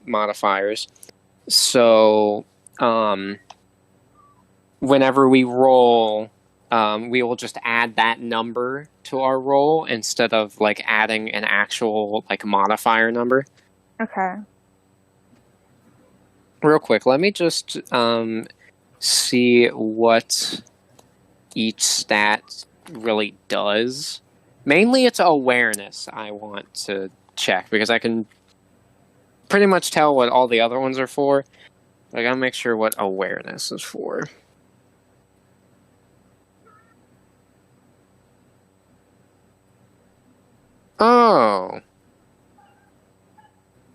modifiers. So, whenever we roll, we will just add that number to our roll instead of like adding an actual like modifier number. Okay. Real quick, let me just see what each stat really does. Mainly it's awareness I want to check, because I can pretty much tell what all the other ones are for. I gotta make sure what awareness is for. Oh.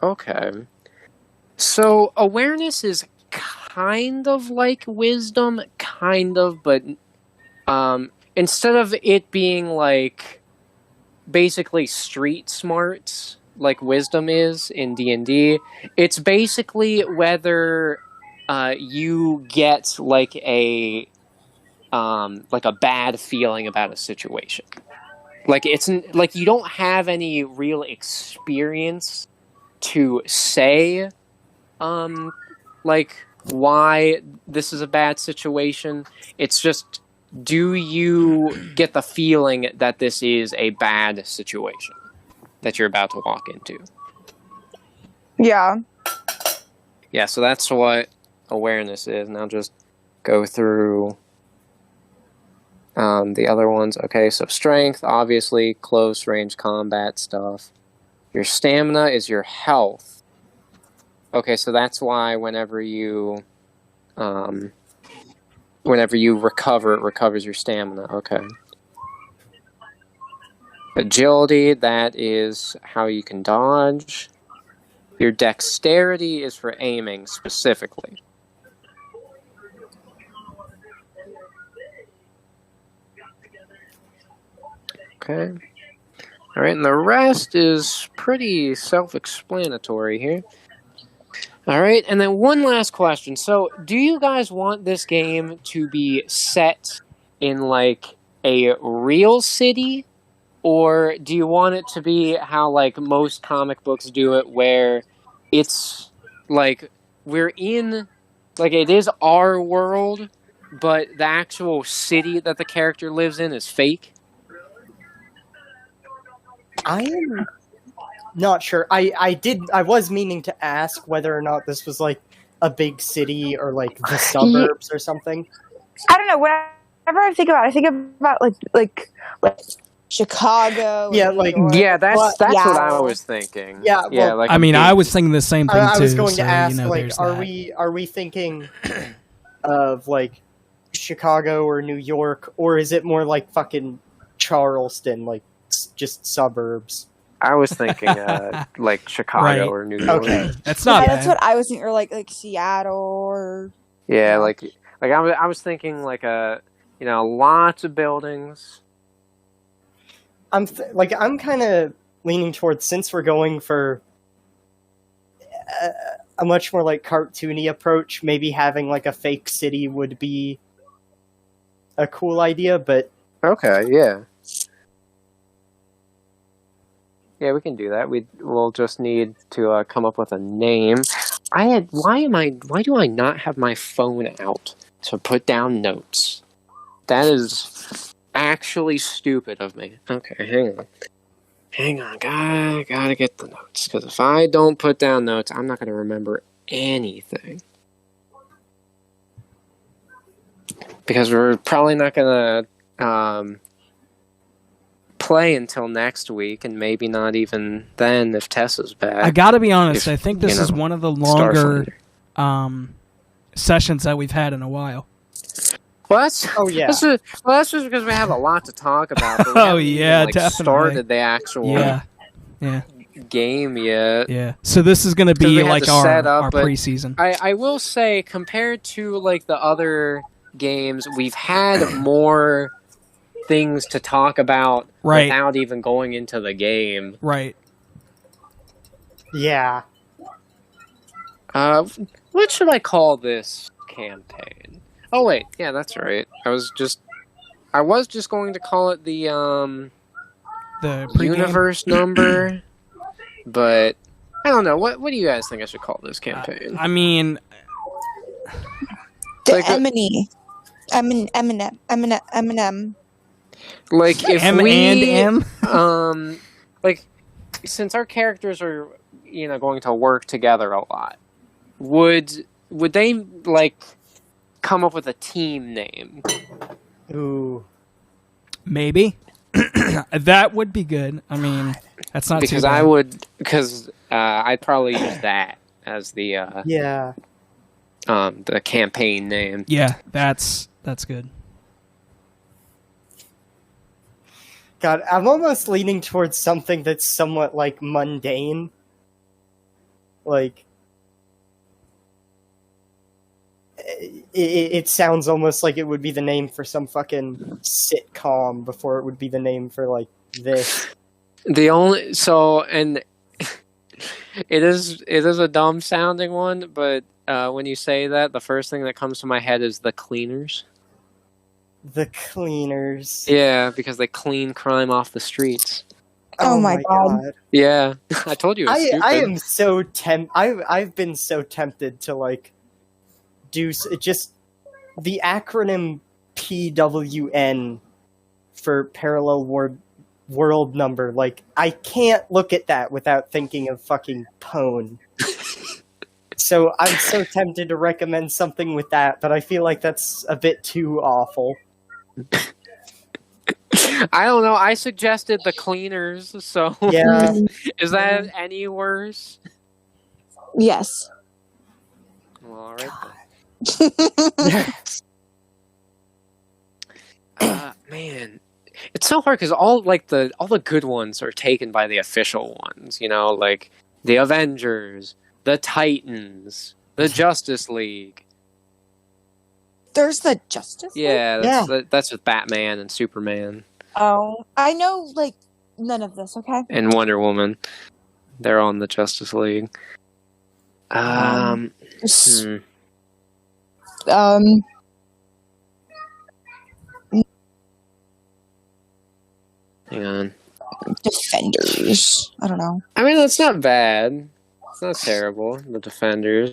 Okay. So, awareness is kind of like wisdom, but instead of it being like basically street smarts like wisdom is in D&D, it's basically whether you get like a bad feeling about a situation. Like it's like you don't have any real experience to say like why this is a bad situation. It's just, do you get the feeling that this is a bad situation that you're about to walk into? Yeah. Yeah, so that's what awareness is. Now just go through the other ones. Okay, so strength, obviously, close range combat stuff. Your stamina is your health. Okay, so that's why whenever you recover, it recovers your stamina. Okay. Agility, that is how you can dodge. Your dexterity is for aiming specifically. Okay. Alright, and the rest is pretty self-explanatory here. Alright, and then one last question. So, do you guys want this game to be set in, like, a real city? Or do you want it to be how, like, most comic books do it, where it's, like, we're in, like, it is our world, but the actual city that the character lives in is fake? I am not sure. I was meaning to ask whether or not this was like a big city or like the suburbs or something. I don't know. Whenever I think about like Chicago. Yeah, like yeah, that's what I was thinking. Yeah, well, yeah. Like I mean, I was thinking the same thing too. I was going to ask, you know, like, are we thinking of like Chicago or New York, or is it more like fucking Charleston, like just suburbs? I was thinking like Chicago or New York. Okay, that's not bad. That's what I was thinking, or like Seattle or. Yeah, like I was thinking like lots of buildings. I'm kind of leaning towards, since we're going for a much more like cartoony approach, maybe having like a fake city would be a cool idea. But okay, yeah. Yeah, we can do that. We'll just need to come up with a name. Why do I not have my phone out to put down notes? That is actually stupid of me. Okay, hang on. Gotta get the notes, because if I don't put down notes, I'm not going to remember anything. Because we're probably not going to play until next week, and maybe not even then if Tessa's back. I gotta be honest, I think this is one of the longer sessions that we've had in a while. Well, that's just because we have a lot to talk about. But we haven't even, definitely started the actual game yet. Yeah, so this is going to be like our preseason. I will say, compared to like the other games, we've had more things to talk about without even going into the game. Right. Yeah. What should I call this campaign? Oh wait, yeah, that's right. I was just going to call it the pre-game universe number, but I don't know. What do you guys think I should call this campaign? I mean, the Eminem. Like if M we and M? like since our characters are going to work together a lot, would they like come up with a team name? Ooh, maybe. That would be good. I mean, that's not because too bad. I'd probably use that as the the campaign name. Yeah, that's good. God, I'm almost leaning towards something that's somewhat like mundane. Like it sounds almost like it would be the name for some fucking sitcom before it would be the name for like this. It is a dumb sounding one, but when you say that, the first thing that comes to my head is the Cleaners. The Cleaners. Yeah, because they clean crime off the streets. Oh my god. Yeah, I told you. It's stupid. I am so I've been so tempted to like do just the acronym PWN for Parallel World Number. Like, I can't look at that without thinking of fucking Pwn. So I'm so tempted to recommend something with that, but I feel like that's a bit too awful. I don't know. I suggested the Cleaners, so yeah. Is that any worse? Yes. Well, all right then. Man, it's so hard because all the good ones are taken by the official ones. Like the Avengers, the Titans, the Justice League. There's the Justice League? Yeah, that's with Batman and Superman. Oh, I know, like, none of this, okay? And Wonder Woman. They're on the Justice League. Hang on. Defenders. I don't know. I mean, that's not bad. It's not terrible. The Defenders.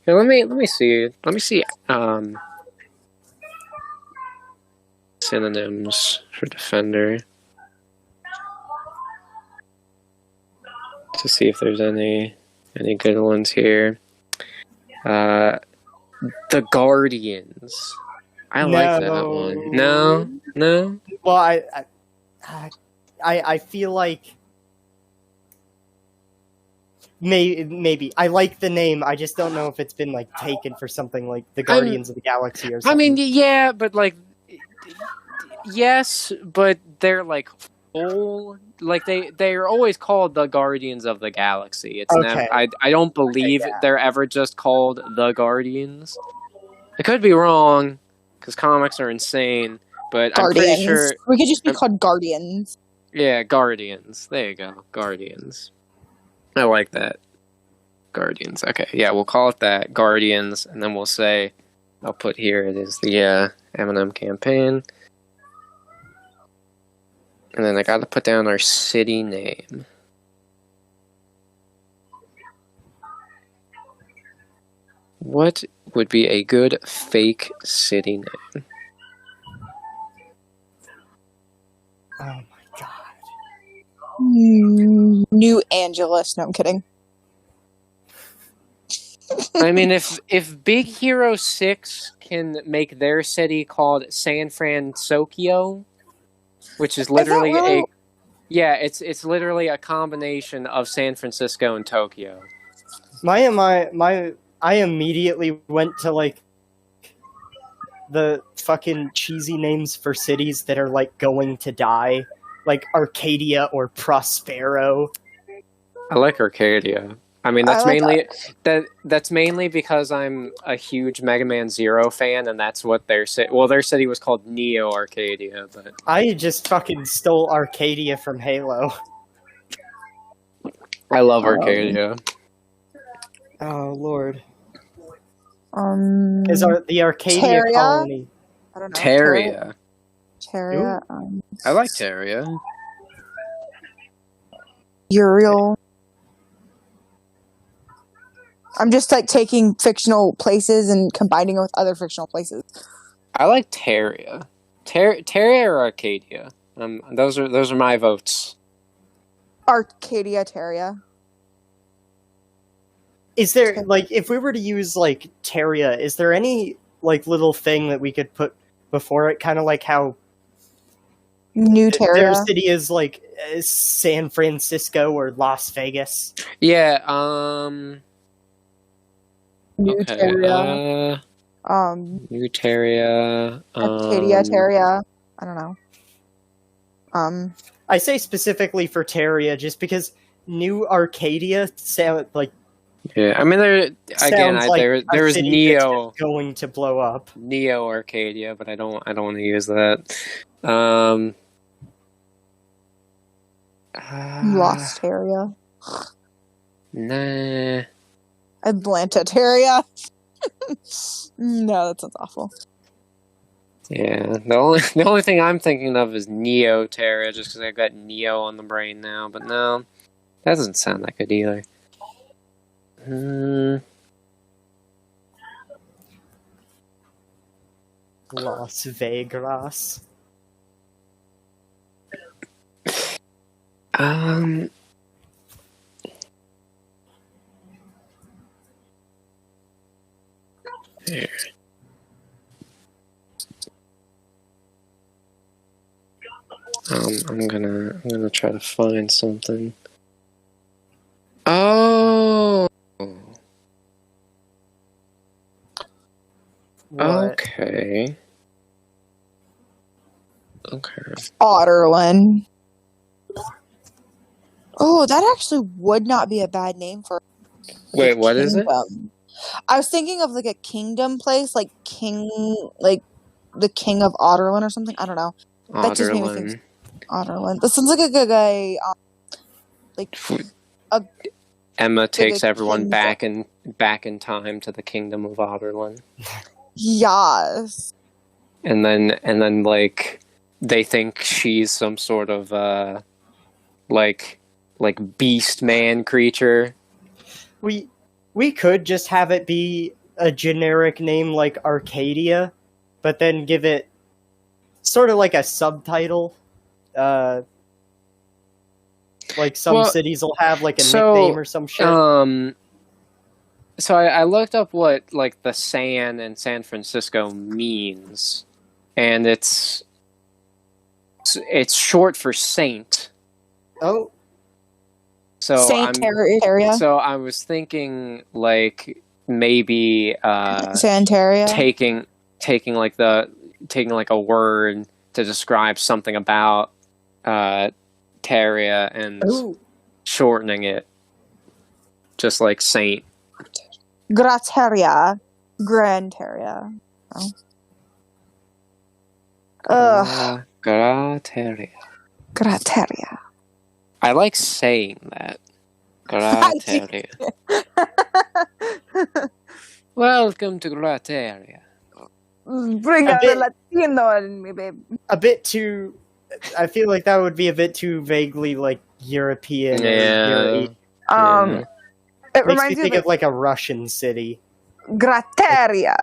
Here, let me see. Let me see. Synonyms for Defender. To see if there's any good ones here. The Guardians. I like that one. No. Well, I feel like maybe I like the name. I just don't know if it's been like taken for something like the Guardians of the Galaxy or something. I mean, yeah, but like, yes, but they're like full. Like they are always called the Guardians of the Galaxy. It's never. I don't believe they're ever just called the Guardians. I could be wrong because comics are insane, but Guardians. I'm pretty sure we could just be called Guardians. Yeah, Guardians. There you go, Guardians. I like that. Guardians. Okay, yeah, we'll call it that, Guardians, and then we'll say, I'll put here, it is the Eminem campaign. And then I gotta put down our city name. What would be a good fake city name? Oh my god. New Angeles. No, I'm kidding. I mean, if Big Hero 6 can make their city called San Francisco, which is literally it's literally a combination of San Francisco and Tokyo. I immediately went to like the fucking cheesy names for cities that are like going to die, like Arcadia or Prospero. I like Arcadia. I mean, that's that's mainly because I'm a huge Mega Man Zero fan, and that's what their city. Well, their city was called Neo Arcadia, but I just fucking stole Arcadia from Halo. I love Arcadia. Oh Lord. Is the Arcadia colony? I don't know. Terria. Terria. I like Terria. Uriel. I'm just like taking fictional places and combining it with other fictional places. I like Terria. Terria or Arcadia? Those are my votes. Arcadia Terria. Is there, like, if we were to use, like, Terria, is there any, like, little thing that we could put before it? Kind of like how New their Terria. city is, like, San Francisco or Las Vegas. Yeah. New Okay. Terria. New Terria. Arcadia Terria. I don't know. I say specifically for Terria just because New Arcadia sound like. Yeah, I mean, there was Neo going to blow up. Neo Arcadia, but I don't want to use that. Lost Terria. Nah. Atlanta Terria. No, that sounds awful. Yeah, the only thing I'm thinking of is Neo Terra, just because I've got Neo on the brain now. But no, that doesn't sound that good either. Las Vegas. Here. I'm gonna try to find something. Oh. What? Okay. Otterlin. Oh, that actually would not be a bad name for. Wait, what is it? I was thinking of like a kingdom place, like like the king of Otterlin or something. I don't know. That just made me think Otterlin. This sounds like a good guy. Emma takes everyone back in time to the kingdom of Otterlin. Yes. And then like they think she's some sort of like beast man creature. We could just have it be a generic name like Arcadia, but then give it sort of like a subtitle. Like some cities will have like a nickname or some shit. So I looked up what like the San in San Francisco means, and it's short for saint. Oh. So Saint Terria. So I was thinking like maybe Santeria. taking like a word to describe something about Terria and shortening it, just like Saint. Grateria. Granteria. Grateria. Grateria. I like saying that. Grateria. Welcome to Grateria. Bring out the Latino in me, babe. A bit too. I feel like that would be a bit too vaguely like European. Yeah. It makes reminds me think of like a Russian city. Grateria.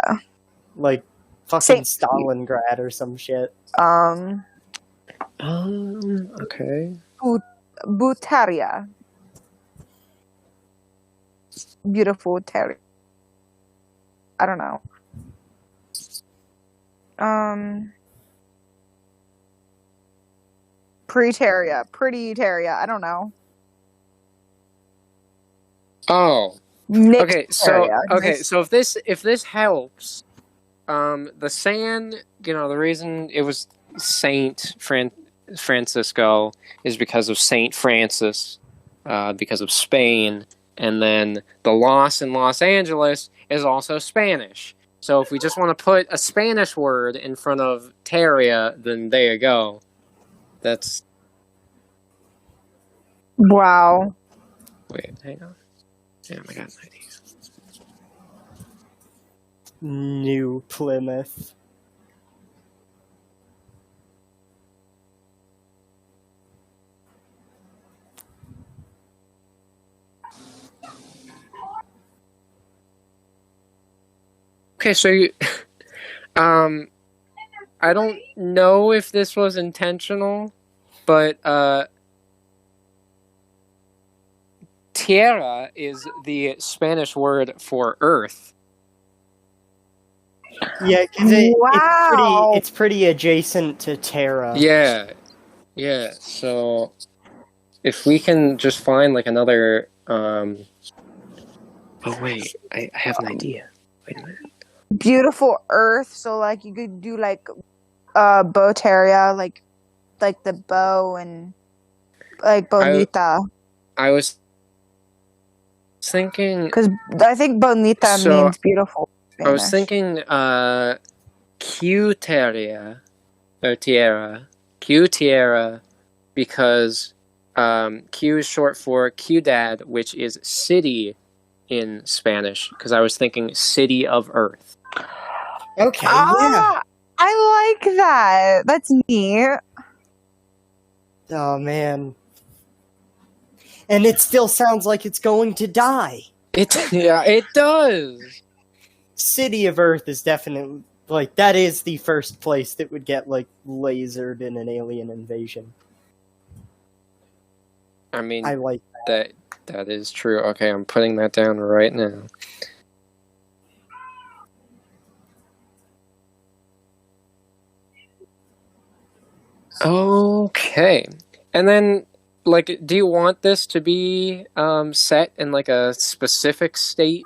Like fucking Stalingrad or some shit. Okay. Butaria. Beautiful Terry. I don't know. Preteria. Pretty Terria. I don't know. Oh. Nick Okay, so if this helps, the San, the reason it was Saint Francisco is because of Saint Francis, because of Spain, and then the Los in Los Angeles is also Spanish. So if we just want to put a Spanish word in front of Terria, then there you go. That's. Wow. Wait, hang on. Damn, I got an idea. New Plymouth. Okay, so you, I don't know if this was intentional, but tierra is the Spanish word for earth. Yeah, because Wow. it's pretty adjacent to Terra. Yeah. So if we can just find like another, oh wait, I have an idea. Wait a minute. Beautiful earth. So like you could do like Botaria, like the bow and like bonita. I was thinking. Because I think bonita So means beautiful in I was Spanish. thinking, Q Tierra, because Q is short for Ciudad, which is city in Spanish. Because I was thinking city of Earth. Okay, yeah. I like that. That's neat. Oh man. And it still sounds like it's going to die. It does. City of Earth is definitely like that is the first place that would get like lasered in an alien invasion. I mean, I like that is true. Okay, I'm putting that down right now. Okay. And then, like, do you want this to be set in like a specific state?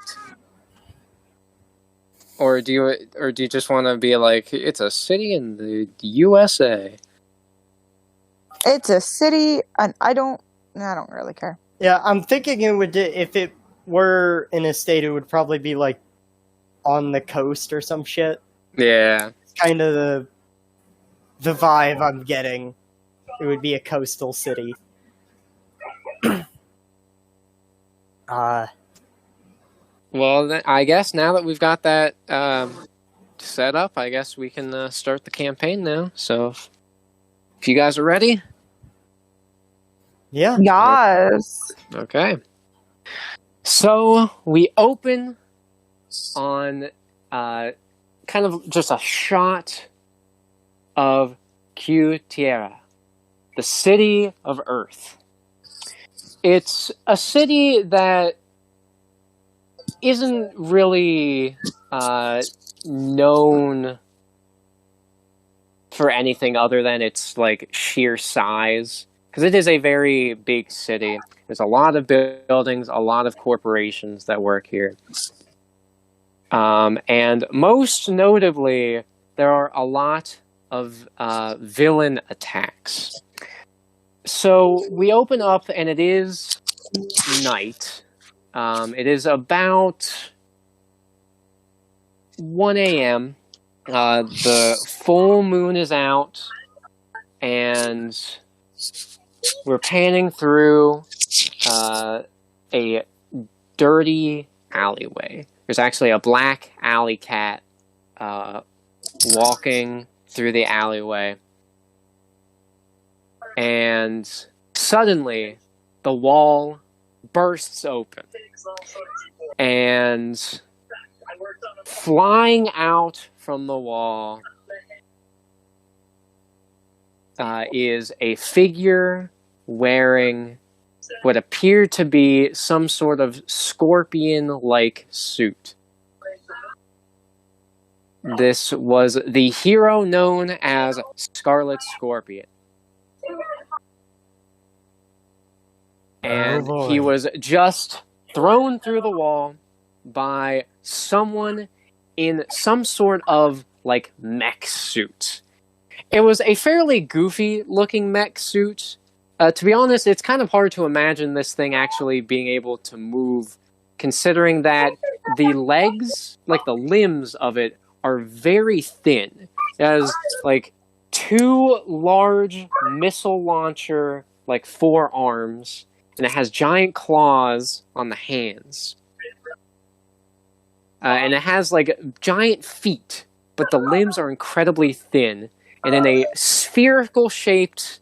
Or do you just want to be like, it's a city in the USA? It's a city, and I don't really care. Yeah, I'm thinking it would if it were in a state, it would probably be like on the coast or some shit. Yeah. It's kind of the vibe I'm getting. It would be a coastal city. Well, then, I guess now that we've got that set up, I guess we can start the campaign now. So, if you guys are ready. Yeah. Yes. Okay. So we open on kind of just a shot of Q Tierra, the city of Earth. It's a city that isn't really known for anything other than its like sheer size. Because it is a very big city. There's a lot of buildings, a lot of corporations that work here. And most notably, there are a lot of villain attacks. So we open up and it is night. It is about 1 a.m. The full moon is out and we're panning through a dirty alleyway. There's actually a black alley cat walking through the alleyway. And suddenly, the wall bursts open. And flying out from the wall is a figure wearing what appeared to be some sort of scorpion-like suit. This was the hero known as Scarlet Scorpion. And he was just thrown through the wall by someone in some sort of, like, mech suit. It was a fairly goofy-looking mech suit. To be honest, it's kind of hard to imagine this thing actually being able to move, considering that the legs, like the limbs of it, are very thin. It has, like, 2 large missile launcher, like, forearms, and it has giant claws on the hands. And it has, like, giant feet, but the limbs are incredibly thin. And in a spherical-shaped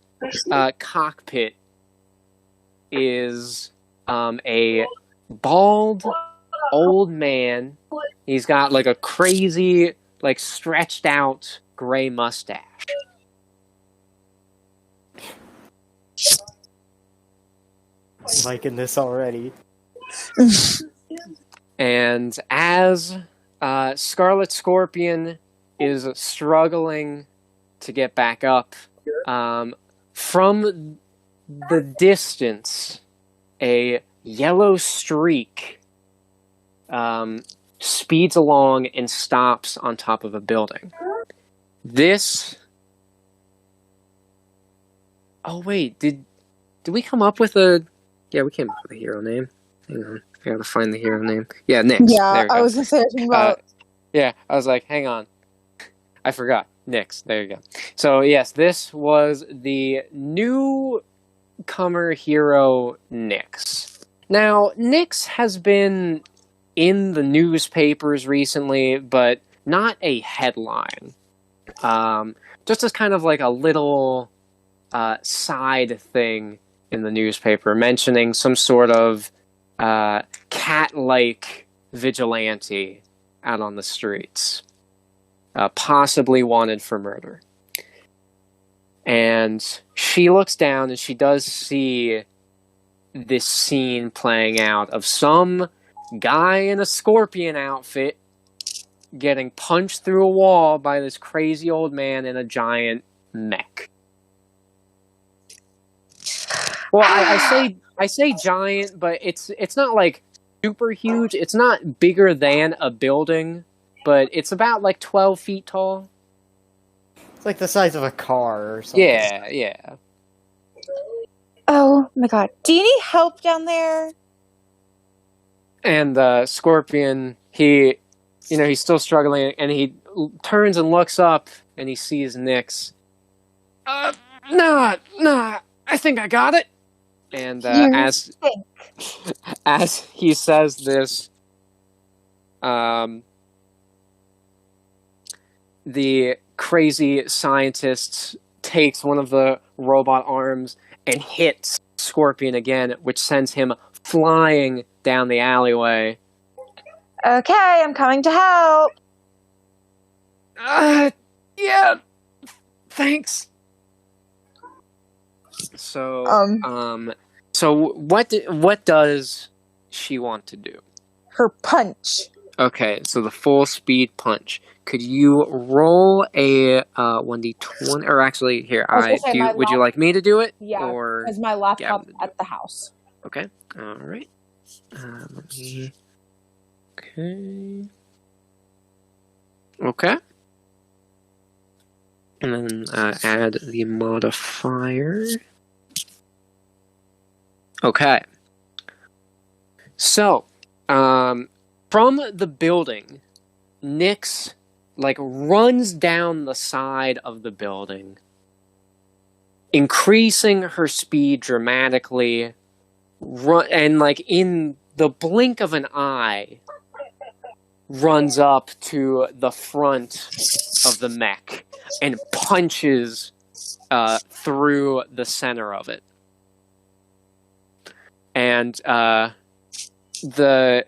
cockpit is a bald old man He's got like a crazy, like stretched out gray mustache. Liking this already. And as Scarlet Scorpion is struggling to get back up, from the distance, a yellow streak speeds along and stops on top of a building. This... Oh, wait, did we come up with a... Yeah, we came up with a hero name. Hang on, I gotta find the hero name. Yeah, Nyx. Yeah, there we go. I was gonna say something about... Yeah, I was like, hang on. I forgot. Nyx, there you go. So, yes, this was the newcomer hero Nyx. Now, Nyx has been in the newspapers recently, but not a headline. Just as kind of like a little side thing in the newspaper, mentioning some sort of cat-like vigilante out on the streets, possibly wanted for murder. And she looks down and she does see this scene playing out of some guy in a scorpion outfit getting punched through a wall by this crazy old man in a giant mech. Well, I say giant, but it's not like super huge. It's not bigger than a building, but it's about like 12 feet tall. It's like the size of a car or something. Yeah. Oh my god. Do you need help down there? And Scorpion, he's still struggling, and he turns and looks up, and he sees Nyx. Nah, I think I got it. And as he says this, the crazy scientist takes one of the robot arms and hits Scorpion again, which sends him flying down the alleyway. Okay, I'm coming to help. Yeah, thanks. So, what does she want to do? Her punch. Okay, so the full speed punch. Could you roll a 1d20? Or actually, here, would you like me to do it? Yeah, or because my laptop's at the house. Okay, all right. Okay. And then add the modifier. Okay. So, from the building, Nyx runs down the side of the building, increasing her speed dramatically, and in the blink of an eye, runs up to the front of the mech and punches through the center of it. And the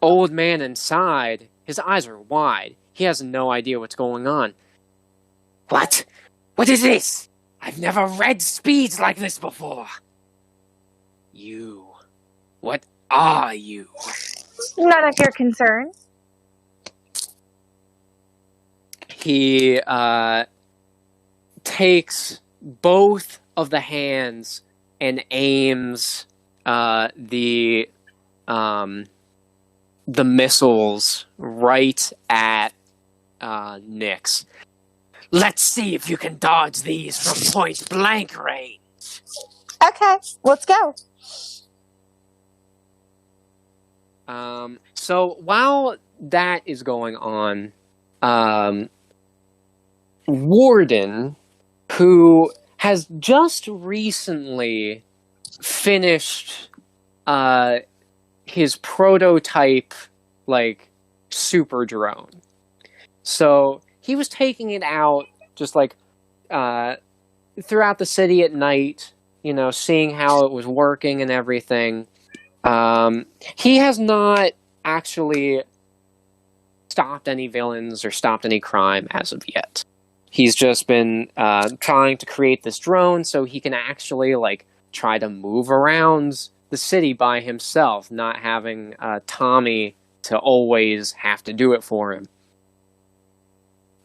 old man inside, his eyes are wide. He has no idea what's going on. What? What is this? I've never read speeds like this before. You. What are you? None of your concern. He takes both of the hands and aims the missiles right at Nyx. Let's see if you can dodge these from point blank range. Okay, let's go. So while that is going on, Warden, who has just recently finished his prototype super drone. So he was taking it out just throughout the city at night, seeing how it was working and everything. He has not actually stopped any villains or stopped any crime as of yet. He's just been trying to create this drone so he can actually like try to move around the city by himself, not having Tommy to always have to do it for him.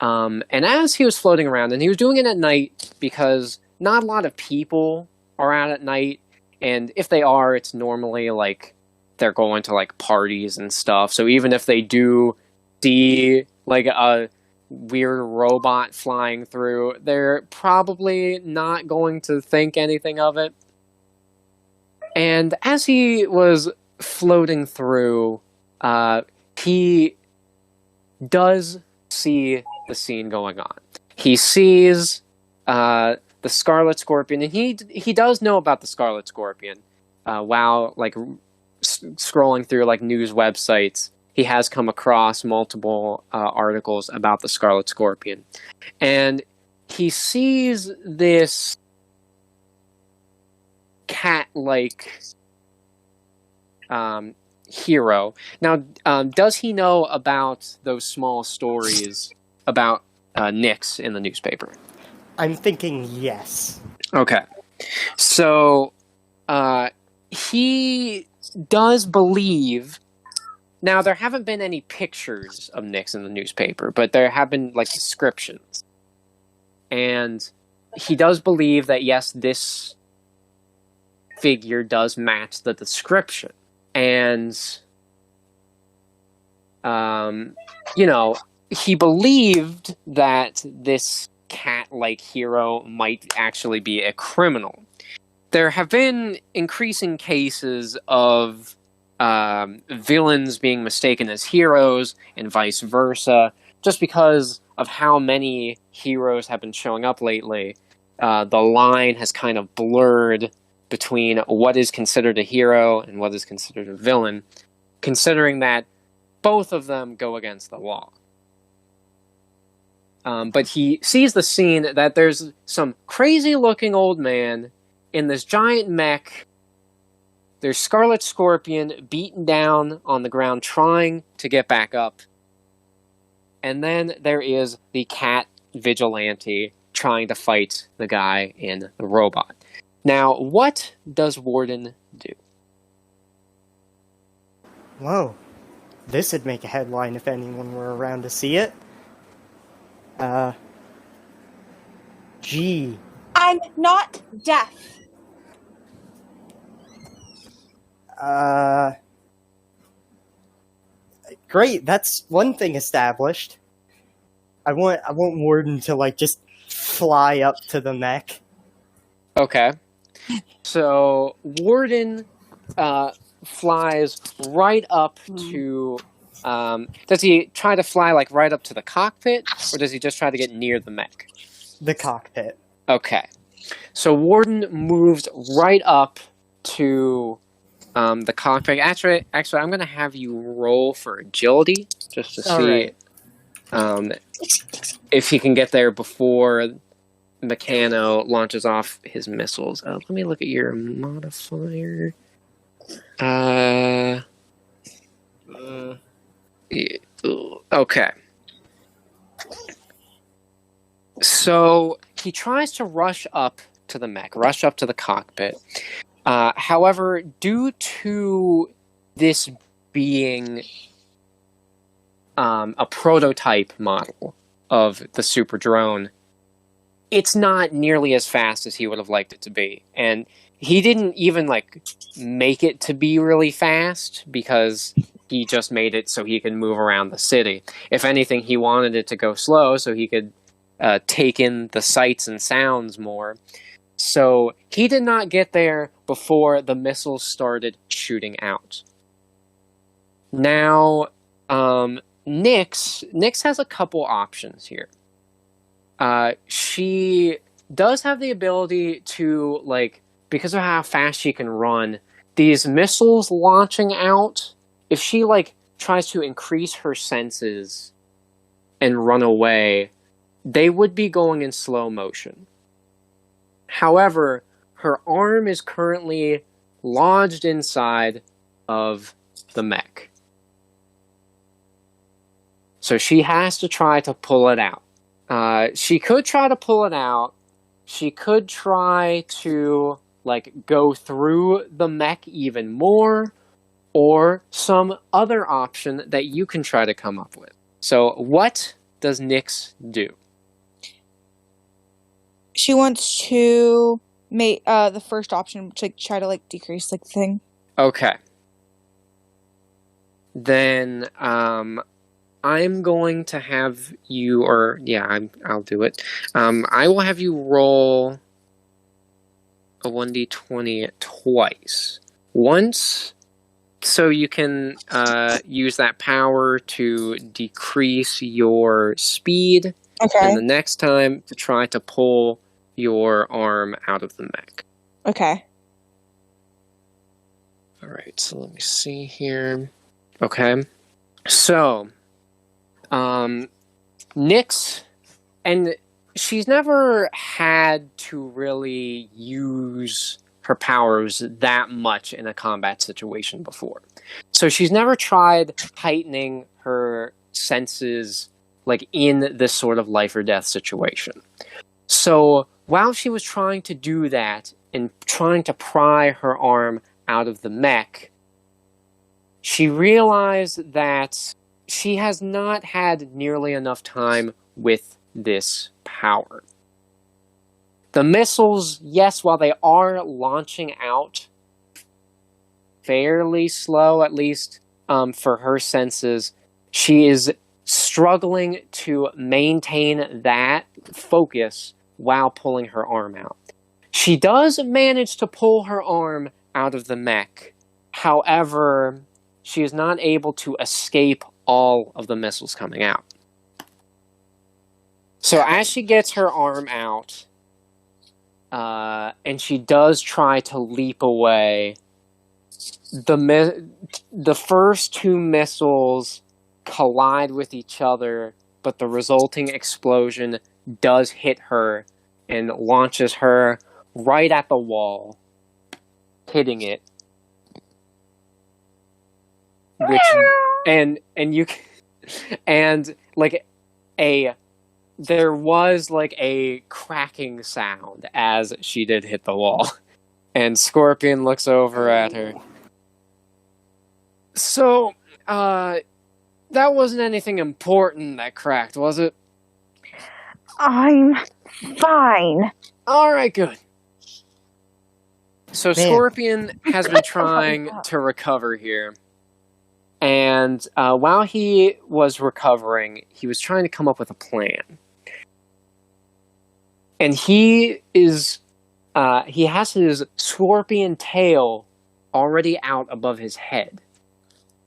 And as he was floating around, and he was doing it at night because not a lot of people are out at night, and if they are, it's normally like they're going to like parties and stuff. So even if they do see like a weird robot flying through, they're probably not going to think anything of it. And as he was floating through, he does see the scene going on. He sees the Scarlet Scorpion, and he does know about the Scarlet Scorpion. While like scrolling through like news websites, he has come across multiple articles about the Scarlet Scorpion, and he sees this cat-like hero. Now, does he know about those small stories about Nyx in the newspaper? I'm thinking yes. Okay. So, he does believe... Now, there haven't been any pictures of Nyx in the newspaper, but there have been, like, descriptions. And he does believe that, yes, this figure does match the description. And, you know, he believed that this cat-like hero might actually be a criminal. There have been increasing cases of villains being mistaken as heroes and vice versa, just because of how many heroes have been showing up lately. The line has kind of blurred between what is considered a hero and what is considered a villain, considering that both of them go against the law. But he sees the scene that there's some crazy-looking old man in this giant mech. There's Scarlet Scorpion beaten down on the ground trying to get back up. And then there is the cat vigilante trying to fight the guy in the robot. Now, what does Warden do? Whoa. This would make a headline if anyone were around to see it. Gee. I'm not deaf. Great, that's one thing established. I want Warden to, like, just fly up to the mech. Okay. So, Warden flies right up to... does he try to fly, like, right up to the cockpit, or does he just try to get near the mech? The cockpit. Okay. So, Warden moves right up to the cockpit. Actually, I'm going to have you roll for agility, just to see if he can get there before Meccano launches off his missiles. Let me look at your modifier. Okay. So he tries to rush up to the mech, rush up to the cockpit. However, due to this being a prototype model of the super drone, it's not nearly as fast as he would have liked it to be. And he didn't even, like, make it to be really fast because he just made it so he could move around the city. If anything, he wanted it to go slow so he could take in the sights and sounds more. So he did not get there before the missiles started shooting out. Now, Nyx has a couple options here. She does have the ability to, like, because of how fast she can run, these missiles launching out, if she, like, tries to increase her senses and run away, they would be going in slow motion. However, her arm is currently lodged inside of the mech. So So she has to try to pull it out. She could try to pull it out. She could try to, like, go through the mech even more, or some other option that you can try to come up with. So what does Nyx do? She wants to make the first option, which, like, try to, like, decrease, like, the thing. Okay. Then I'm going to have you, or yeah, I'll do it. I will have you roll a 1d20 twice. Once, so you can use that power to decrease your speed. Okay. And the next time to try to pull your arm out of the mech. Okay. All right, so let me see here. Okay. So, Nyx, and she's never had to really use her powers that much in a combat situation before. So she's never tried heightening her senses, like, in this sort of life or death situation. So while she was trying to do that and trying to pry her arm out of the mech, she realized that she has not had nearly enough time with this power. The missiles, yes, while they are launching out fairly slow, at least for her senses, she is struggling to maintain that focus while pulling her arm out. She does manage to pull her arm out of the mech. However, she is not able to escape all of the missiles coming out. So as she gets her arm out, and she does try to leap away, the first two missiles collide with each other, but the resulting explosion does hit her and launches her right at the wall, hitting it. Which there was like a cracking sound as she did hit the wall, and Scorpion looks over at her. So, that wasn't anything important that cracked, was it? I'm fine. Alright, good. So Scorpion has been trying to recover here. And while he was recovering, he was trying to come up with a plan. And he has his scorpion tail already out above his head.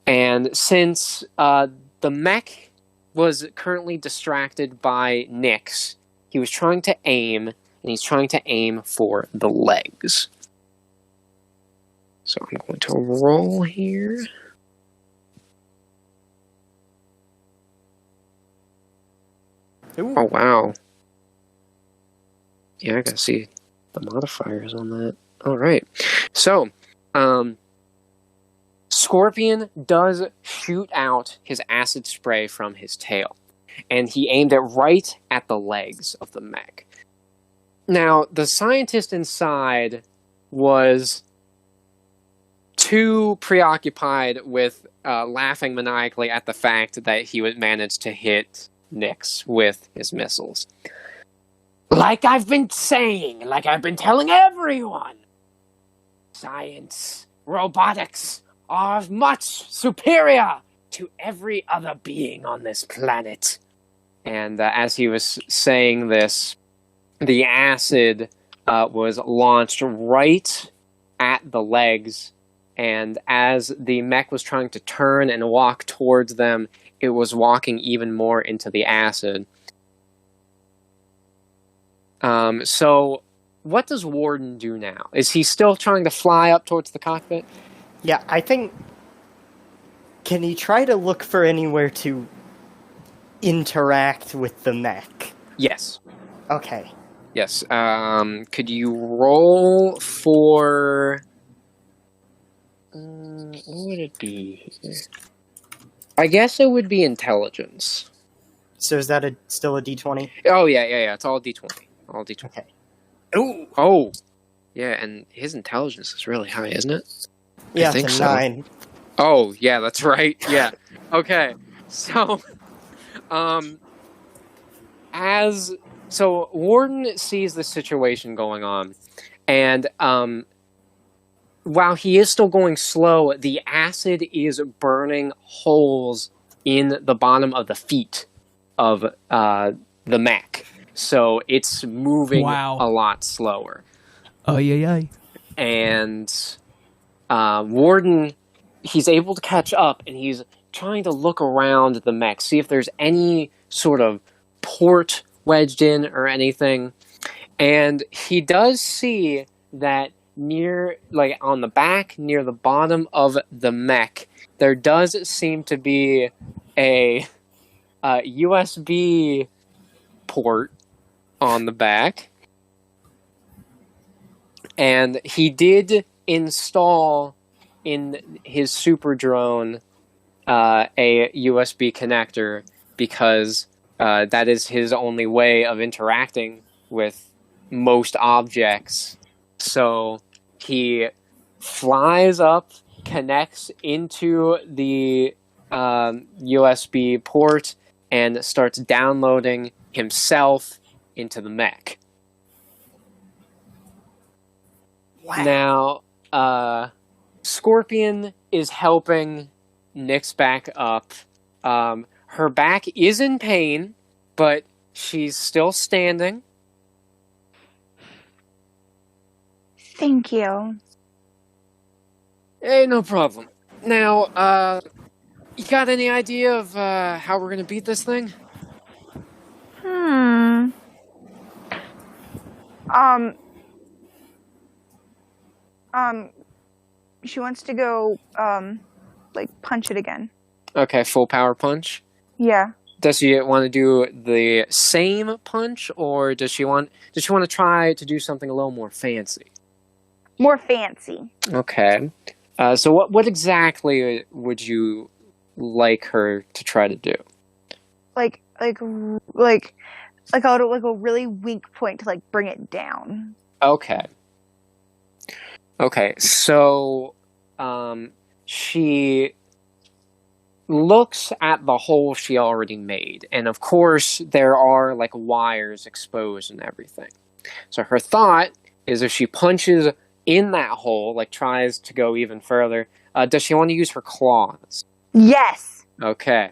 And since the mech was currently distracted by Nyx, he was trying to aim, and he's trying to aim for the legs. So I'm going to roll here. Ooh. Oh, wow. Yeah, I gotta see the modifiers on that. Alright. So, Scorpion does shoot out his acid spray from his tail, and he aimed it right at the legs of the mech. Now, the scientist inside was too preoccupied with laughing maniacally at the fact that he would manage to hit Nyx with his missiles. Like I've been saying, like I've been telling everyone, science, robotics are much superior to every other being on this planet. And as he was saying this, the acid was launched right at the legs, and as the mech was trying to turn and walk towards them, it was walking even more into the acid. So what does Warden do now? Is he still trying to fly up towards the cockpit? Yeah, I think... Can he try to look for anywhere to interact with the mech? Yes. Okay. Yes. Could you roll for... what would it be here? I guess it would be intelligence. So is that still a D20? Oh, yeah. It's all D20. All D20. Okay. Ooh. Oh. Yeah, and his intelligence is really high, isn't it? Yeah, I think it's a so. 9. Oh, yeah, that's right. Yeah. Okay. So, Warden sees the situation going on, and while he is still going slow, the acid is burning holes in the bottom of the feet of the mech. So it's moving a lot slower. Oh, yeah. And Warden, he's able to catch up, and he's trying to look around the mech, see if there's any sort of port wedged in or anything. And he does see that near, like on the back, near the bottom of the mech, there does seem to be a USB port on the back. And he did install in his super drone a USB connector because that is his only way of interacting with most objects. So he flies up, connects into the USB port, and starts downloading himself into the mech. Wow. Now, Scorpion is helping Nyx back up. Her back is in pain, but she's still standing. Thank you. Hey, no problem. Now, you got any idea of how we're gonna beat this thing? She wants to go, punch it again. Okay, full power punch. Yeah. Does she want to do the same punch, or does she want to try to do something a little more fancy? More fancy. Okay. So what exactly would you like her to try to do? Like a really weak point to bring it down. Okay. So she looks at the hole she already made, and of course there are wires exposed and everything. So her thought is if she punches in that hole, tries to go even further, does she want to use her claws? Yes. Okay.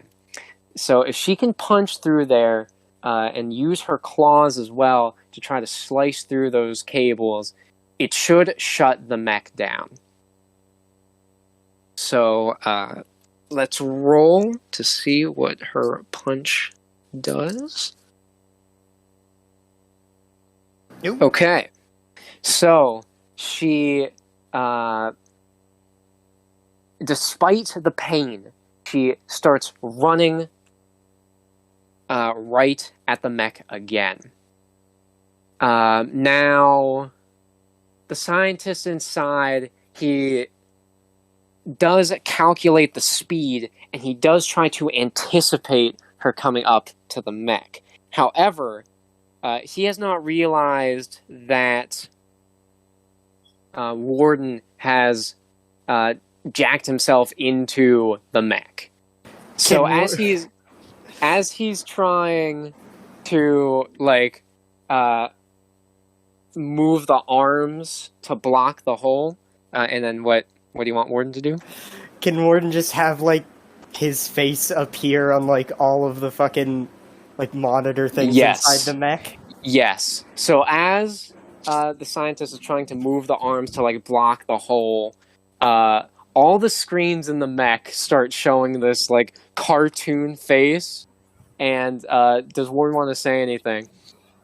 So if she can punch through there and use her claws as well to try to slice through those cables, it should shut the mech down. So let's roll to see what her punch does. Nope. Okay. So she, despite the pain, she starts running right at the mech again. Now, the scientist inside, he does calculate the speed, and he does try to anticipate her coming up to the mech. However, he has not realized that Warden has jacked himself into the mech. So as he's trying to move the arms to block the hole, and then what do you want Warden to do? Can Warden just have his face appear on all of the fucking monitor things inside the mech? Yes. So as the scientist is trying to move the arms to block the hole, all the screens in the mech start showing this cartoon face. And does Warden want to say anything?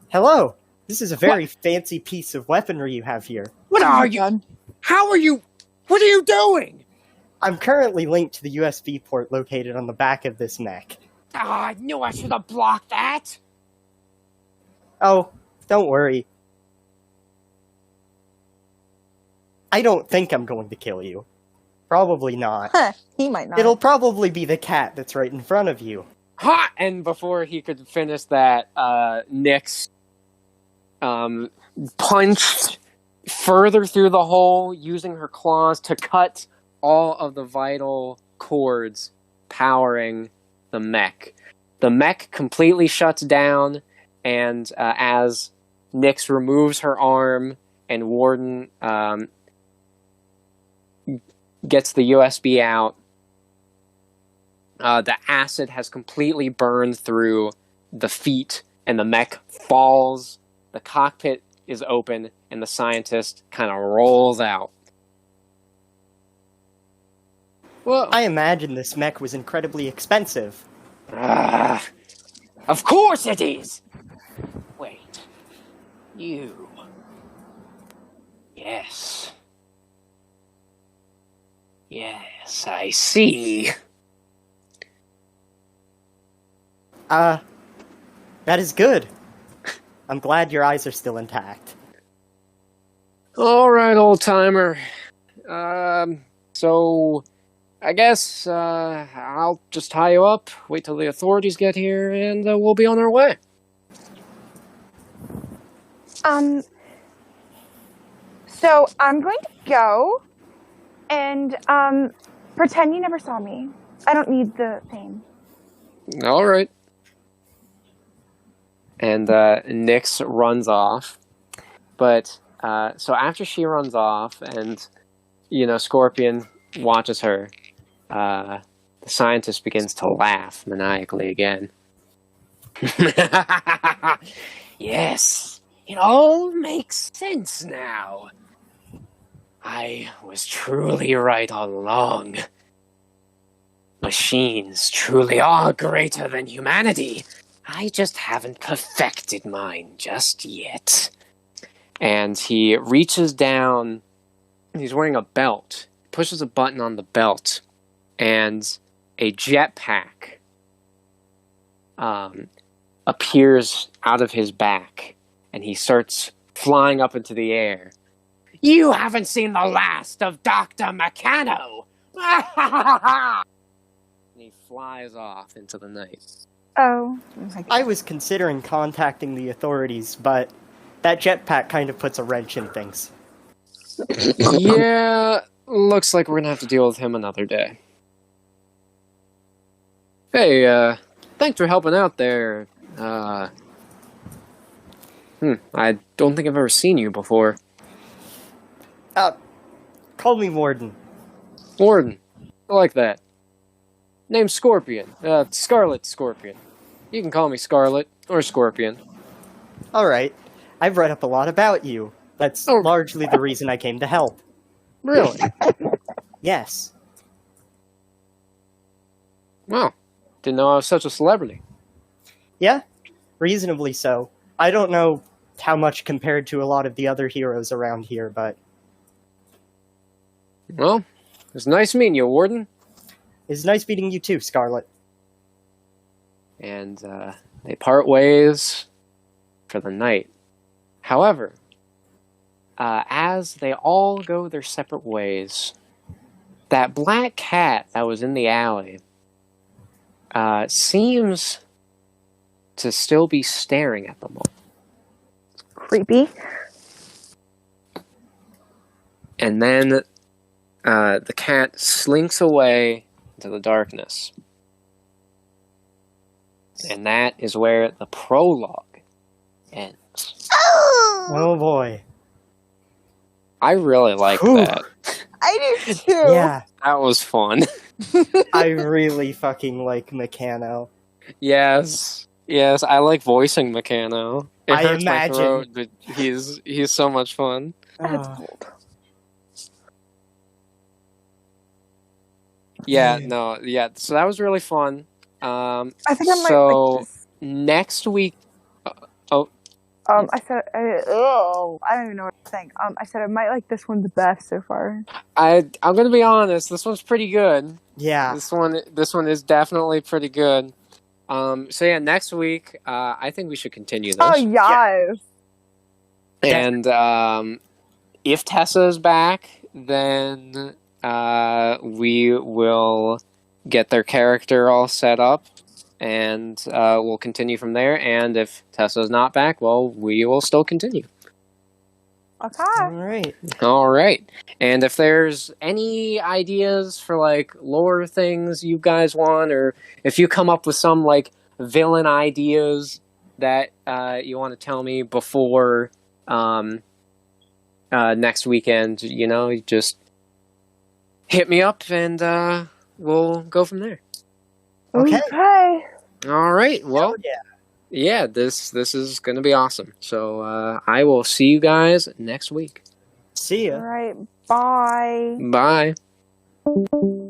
Hello. This is a very fancy piece of weaponry you have here. What are you? How are you? What are you doing? I'm currently linked to the USB port located on the back of this mech. I knew I should have blocked that. Oh, don't worry. I don't think I'm going to kill you. Probably not. He might not. It'll probably be the cat that's right in front of you. Ha! And before he could finish that, Nyx punched further through the hole, using her claws to cut all of the vital cords powering the mech. The mech completely shuts down, and as Nyx removes her arm and Warden gets the USB out, the acid has completely burned through the feet, and the mech falls. The cockpit is open, and the scientist kind of rolls out. Whoa. I imagine this mech was incredibly expensive. Of course it is! Wait. You. Yes. Yes, I see. That is good. I'm glad your eyes are still intact. Alright, old-timer. So... I guess, I'll just tie you up, wait till the authorities get here, and we'll be on our way. So I'm going to go and, pretend you never saw me. I don't need the fame. Alright. And, Nyx runs off. But, so after she runs off, and, Scorpion watches her, the scientist begins to laugh maniacally again. Yes, it all makes sense now. I was truly right all along. Machines truly are greater than humanity. I just haven't perfected mine just yet. And he reaches down, he's wearing a belt, pushes a button on the belt, and a jetpack appears out of his back, and he starts flying up into the air. You haven't seen the last of Dr. Meccano! And he flies off into the night. Oh. I was considering contacting the authorities, but that jetpack kind of puts a wrench in things. Yeah, looks like we're gonna have to deal with him another day. Hey, thanks for helping out there. I don't think I've ever seen you before. Call me Warden. Warden. I like that. Name's Scorpion. Scarlet Scorpion. You can call me Scarlet, or Scorpion. Alright. I've read up a lot about you. That's largely the reason I came to help. Really? Yes. Wow. Didn't know I was such a celebrity. Yeah, reasonably so. I don't know how much compared to a lot of the other heroes around here, but... Well, it was nice meeting you, Warden. It's nice meeting you too, Scarlet. And, they part ways for the night. However, as they all go their separate ways, that black cat that was in the alley seems to still be staring at them all. Creepy. And then the cat slinks away into the darkness. And that is where the prologue ends. Oh boy. I really like Whew. that. I do too. Yeah, That was fun. I really fucking like Meccano. Yes, I like voicing Meccano. It I hurts imagine. my throat, but he's so much fun. That's cold. Yeah, no, yeah. So that was really fun. I think I might So like this. next week. I said, I don't even know what I'm saying. I said I might like this one the best so far. I'm gonna be honest. This one's pretty good. Yeah. This one is definitely pretty good. So yeah, next week, I think we should continue this. Oh, yes. And if Tessa's back, then we will get their character all set up, and we'll continue from there. And if Tessa's not back, well, we will still continue. Okay. All right. And if there's any ideas for like lore things you guys want, or if you come up with some like villain ideas that you want to tell me before next weekend, you know, just hit me up and we'll go from there. Okay. All right. Well, yeah, this is going to be awesome. So I will see you guys next week. See ya. All right. Bye. Bye.